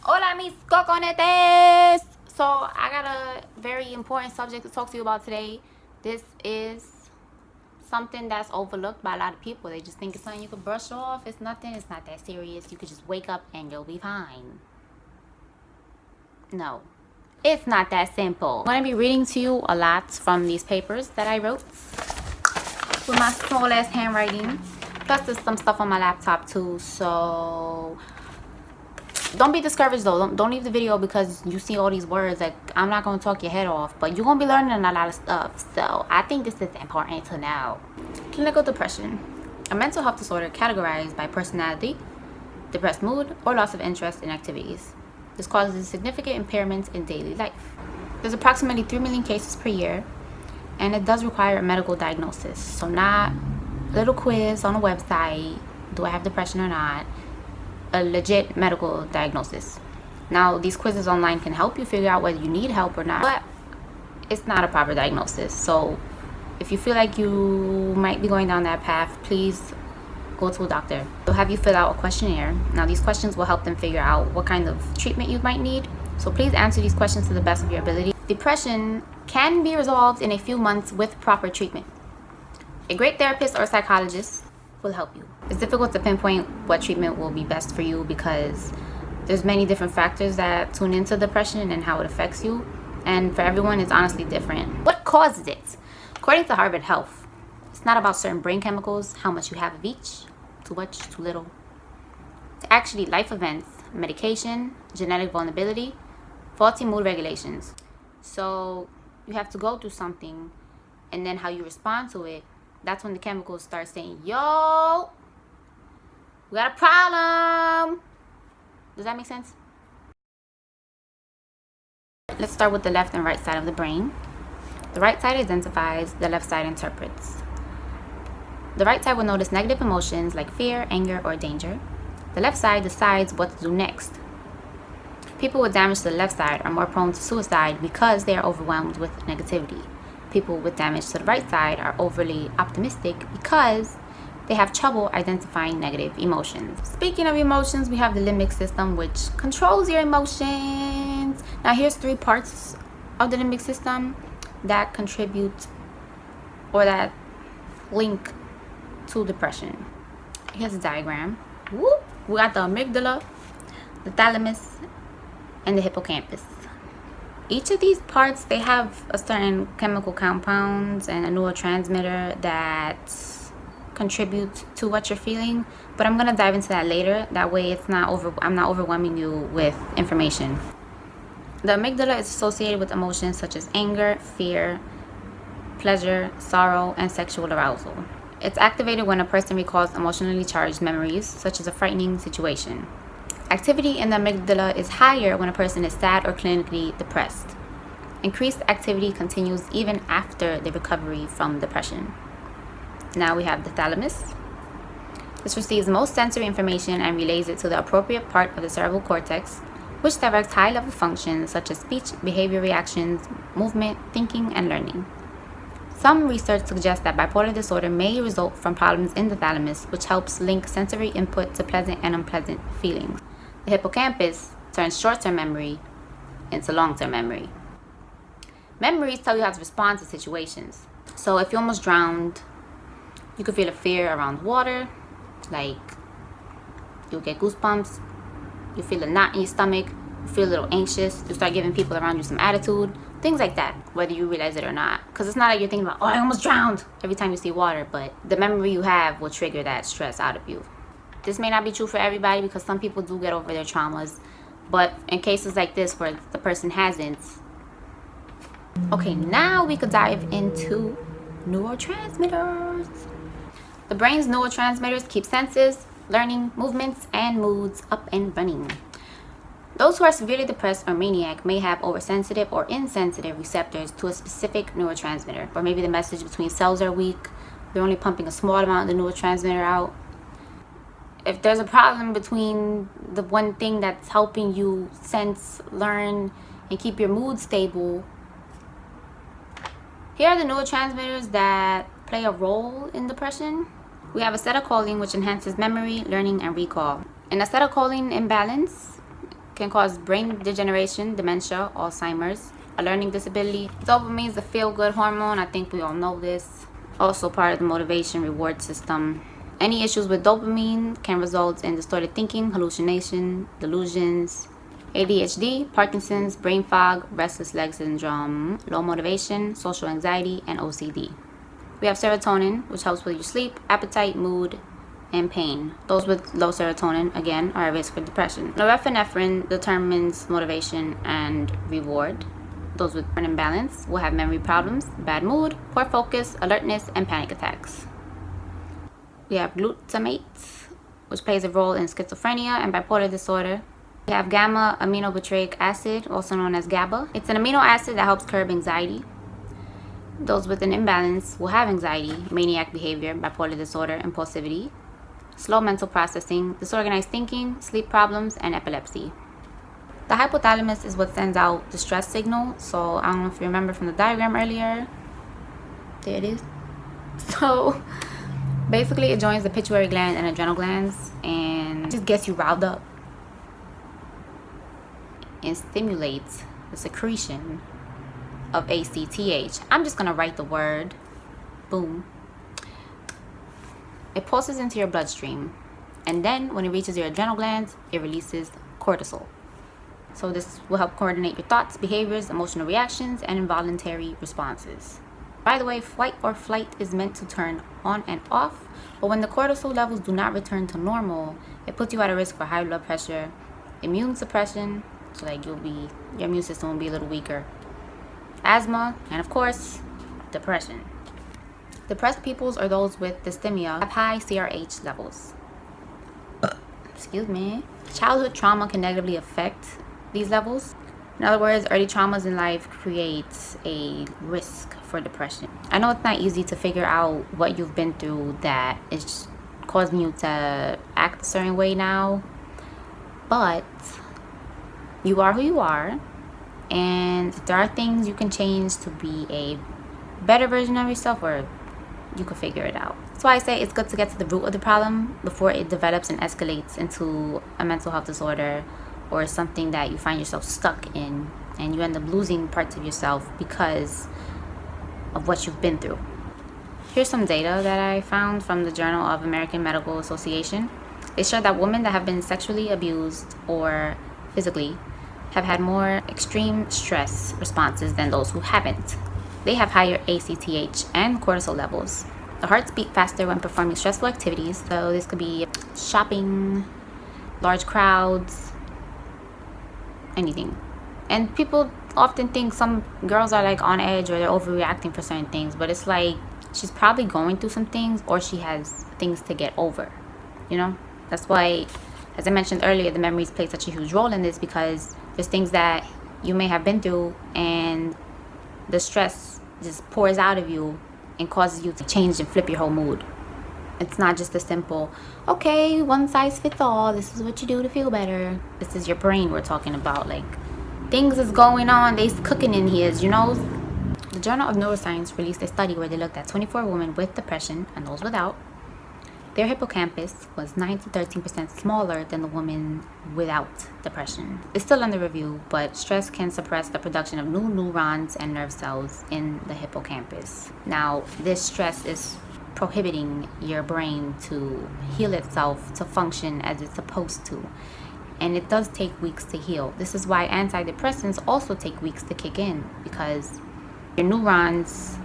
Hola mis coconetes! So I got a very important subject to talk to you about today. This is something that's overlooked by a lot of people. They just think it's something you could brush off. It's nothing. It's not that serious. You could just wake up and you'll be fine. No, it's not that simple. I'm going to be reading to you a lot from these papers that I wrote with my small ass handwriting. Plus there's some stuff on my laptop too. So don't be discouraged though. Don't leave the video because you see all these words. Like, I'm not going to talk your head off, but you're going to be learning a lot of stuff. So I think this is important to know. Clinical depression, a mental health disorder categorized by personality, depressed mood, or loss of interest in activities. This causes significant impairments in daily life. There's approximately 3 million cases per year, and it does require a medical diagnosis. So not a little quiz on a website, do I have depression or not? A legit medical diagnosis. Now, these quizzes online can help you figure out whether you need help or not, but it's not a proper diagnosis. So if you feel like you might be going down that path, please go to a doctor. They'll have you fill out a questionnaire. Now, these questions will help them figure out what kind of treatment you might need. So please answer these questions to the best of your ability. Depression can be resolved in a few months with proper treatment. A great therapist or psychologist will help you. It's difficult to pinpoint what treatment will be best for you because there's many different factors that tune into depression and how it affects you, and for everyone it's honestly different. What causes it? According to Harvard Health, it's not about certain brain chemicals, how much you have of each, too much, too little. It's actually life events, medication, genetic vulnerability, faulty mood regulations. So you have to go through something, and then how you respond to it, that's when the chemicals start saying, yo, we got a problem. Does that make sense? Let's start with the left and right side of the brain. The right side identifies, the left side interprets. The right side will notice negative emotions like fear, anger, or danger. The left side decides what to do next. People with damage to the left side are more prone to suicide because they are overwhelmed with negativity. People with damage to the right side are overly optimistic because they have trouble identifying negative emotions. Speaking of emotions, we have the limbic system, which controls your emotions. Now, here's 3 parts of the limbic system that contribute or that link to depression. Here's a diagram. Whoop. We got the amygdala, the thalamus, and the hippocampus. Each of these parts, they have a certain chemical compounds and a neurotransmitter that contribute to what you're feeling, but I'm gonna dive into that later. That way I'm not overwhelming you with information. The amygdala is associated with emotions such as anger, fear, pleasure, sorrow, and sexual arousal. It's activated when a person recalls emotionally charged memories, such as a frightening situation. Activity in the amygdala is higher when a person is sad or clinically depressed. Increased activity continues even after the recovery from depression. Now we have the thalamus. This receives most sensory information and relays it to the appropriate part of the cerebral cortex, which directs high-level functions such as speech, behavior reactions, movement, thinking, and learning. Some research suggests that bipolar disorder may result from problems in the thalamus, which helps link sensory input to pleasant and unpleasant feelings. The hippocampus turns short-term memory into long-term memory. Memories tell you how to respond to situations. So if you almost drowned, you could feel a fear around water, like you'll get goosebumps, you feel a knot in your stomach, you feel a little anxious, you start giving people around you some attitude, things like that, whether you realize it or not. Because it's not like you're thinking about, oh, I almost drowned every time you see water, but the memory you have will trigger that stress out of you. This may not be true for everybody because some people do get over their traumas, but in cases like this where the person hasn't. Okay, now we could dive into neurotransmitters. The brain's neurotransmitters keep senses, learning, movements, and moods up and running. Those who are severely depressed or maniac may have oversensitive or insensitive receptors to a specific neurotransmitter, or maybe the message between cells are weak, they're only pumping a small amount of the neurotransmitter out. If there's a problem between the one thing that's helping you sense, learn, and keep your mood stable, here are the neurotransmitters that play a role in depression. We have acetylcholine, which enhances memory, learning, and recall. An acetylcholine imbalance can cause brain degeneration, dementia, Alzheimer's, a learning disability. Dopamine is a feel-good hormone. I think we all know this. Also part of the motivation reward system. Any issues with dopamine can result in distorted thinking, hallucination, delusions, ADHD, Parkinson's, brain fog, restless leg syndrome, low motivation, social anxiety, and OCD. We have serotonin, which helps with your sleep, appetite, mood, and pain. Those with low serotonin, again, are at risk for depression. Norepinephrine determines motivation and reward. Those with an imbalance will have memory problems, bad mood, poor focus, alertness, and panic attacks. We have glutamate, which plays a role in schizophrenia and bipolar disorder. We have gamma aminobutyric acid, also known as GABA. It's an amino acid that helps curb anxiety. Those with an imbalance will have anxiety, maniac behavior, bipolar disorder, impulsivity, slow mental processing, disorganized thinking, sleep problems, and epilepsy. The hypothalamus is what sends out the stress signal. So I don't know if you remember from the diagram earlier. There it is. So basically it joins the pituitary gland and adrenal glands and just gets you riled up and stimulates the secretion of ACTH. I'm just gonna write the word. Boom. It pulses into your bloodstream, and then when it reaches your adrenal glands, it releases cortisol. So this will help coordinate your thoughts, behaviors, emotional reactions, and involuntary responses. By the way, fight or flight is meant to turn on and off, but when the cortisol levels do not return to normal, it puts you at a risk for high blood pressure, immune suppression, so like your immune system will be a little weaker, asthma, and of course, depression. Depressed peoples or those with dysthymia have high CRH levels. Excuse me. Childhood trauma can negatively affect these levels. In other words, early traumas in life create a risk for depression. I know it's not easy to figure out what you've been through that is causing you to act a certain way now, but you are who you are, and there are things you can change to be a better version of yourself, or you can figure it out. That's why I say it's good to get to the root of the problem before it develops and escalates into a mental health disorder or something that you find yourself stuck in and you end up losing parts of yourself because of what you've been through. Here's some data that I found from the Journal of American Medical Association. They show that women that have been sexually abused or physically have had more extreme stress responses than those who haven't. They have higher ACTH and cortisol levels. The hearts beat faster when performing stressful activities. So this could be shopping, large crowds, anything. And people often think some girls are like on edge or they're overreacting for certain things, but it's like she's probably going through some things or she has things to get over, you know? That's why, as I mentioned earlier, the memories play such a huge role in this, because there's things that you may have been through and the stress just pours out of you and causes you to change and flip your whole mood. It's not just a simple, okay, one size fits all, this is what you do to feel better. This is your brain we're talking about. Like, things is going on, they's cooking in here, you know? The Journal of Neuroscience released a study where they looked at 24 women with depression and those without. Their hippocampus was 9 to 13% smaller than the woman without depression. It's still under review, but stress can suppress the production of new neurons and nerve cells in the hippocampus. Now, this stress is prohibiting your brain to heal itself, to function as it's supposed to. And it does take weeks to heal. This is why antidepressants also take weeks to kick in, because your neurons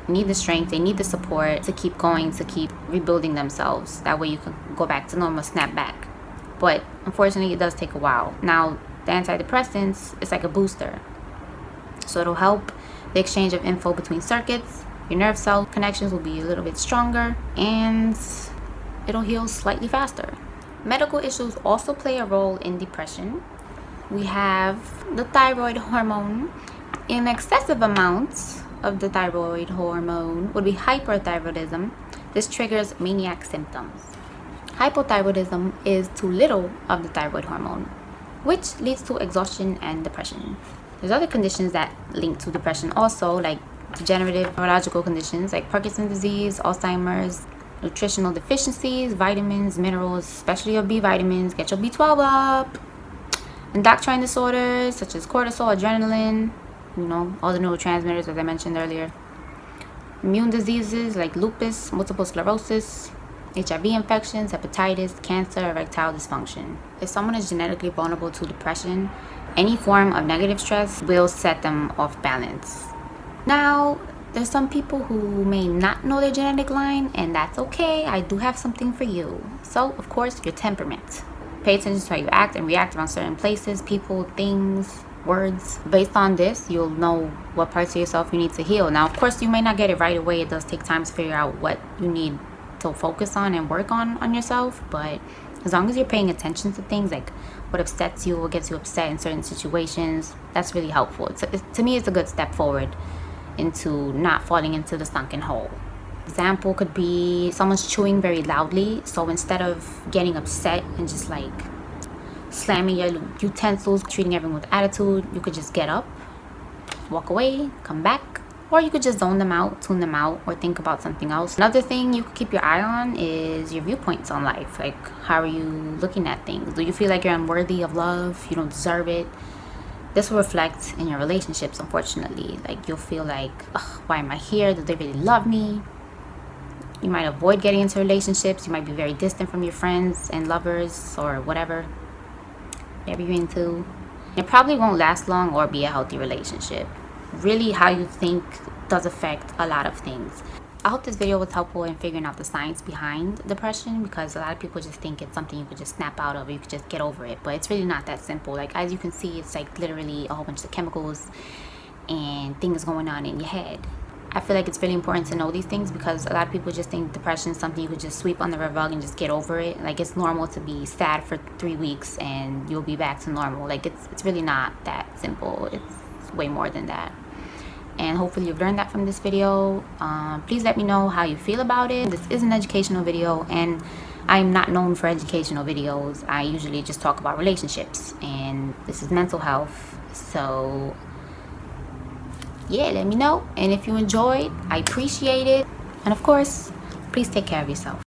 need the strength, they need the support to keep going, to keep rebuilding themselves. That way you can go back to normal, snap back. But unfortunately, it does take a while. Now, the antidepressants, it's like a booster. So it'll help the exchange of info between circuits. Your nerve cell connections will be a little bit stronger and it'll heal slightly faster. Medical issues also play a role in depression. We have the thyroid hormone. In excessive amounts of the thyroid hormone would be hyperthyroidism. This triggers maniac symptoms. Hypothyroidism is too little of the thyroid hormone, which leads to exhaustion and depression. There's other conditions that link to depression also, like degenerative neurological conditions like Parkinson's disease, Alzheimer's, nutritional deficiencies, vitamins, minerals, especially your B vitamins. Get your B12 up. Endocrine disorders such as cortisol, adrenaline, all the neurotransmitters as I mentioned earlier. Immune diseases like lupus, multiple sclerosis, HIV infections, hepatitis, cancer, erectile dysfunction. If someone is genetically vulnerable to depression, any form of negative stress will set them off balance. Now, there's some people who may not know their genetic line, and that's okay. I do have something for you. So, of course, your temperament. Pay attention to how you act and react around certain places, people, things, words. Based on this, you'll know what parts of yourself you need to heal. Now, of course, you may not get it right away. It does take time to figure out what you need to focus on and work on yourself, but as long as you're paying attention to things like what upsets you, what gets you upset in certain situations, that's really helpful. To me, it's a good step forward into not falling into the sunken hole. Example could be someone's chewing very loudly, so instead of getting upset and just like slamming your utensils, treating everyone with attitude, you could just get up, walk away, come back, or you could just zone them out, tune them out, or think about something else. Another thing you could keep your eye on is your viewpoints on life. Like, how are you looking at things? Do you feel like you're unworthy of love? You don't deserve it? This will reflect in your relationships, unfortunately. Like, you'll feel like, ugh, why am I here? Do they really love me? You might avoid getting into relationships. You might be very distant from your friends and lovers or whatever you're into. It probably won't last long or be a healthy relationship. Really, how you think does affect a lot of things. I hope this video was helpful in figuring out the science behind depression, because a lot of people just think it's something you could just snap out of or you could just get over it, but it's really not that simple. Like, as you can see, it's like literally a whole bunch of chemicals and things going on in your head. I feel like it's really important to know these things, because a lot of people just think depression is something you could just sweep under the rug and just get over it. Like, it's normal to be sad for 3 weeks and you'll be back to normal. Like, it's really not that simple. It's way more than that. And hopefully you've learned that from this video. Please let me know how you feel about it. This is an educational video, and I'm not known for educational videos. I usually just talk about relationships, and this is mental health. So yeah, let me know. And if you enjoyed, I appreciate it. And of course, please take care of yourself.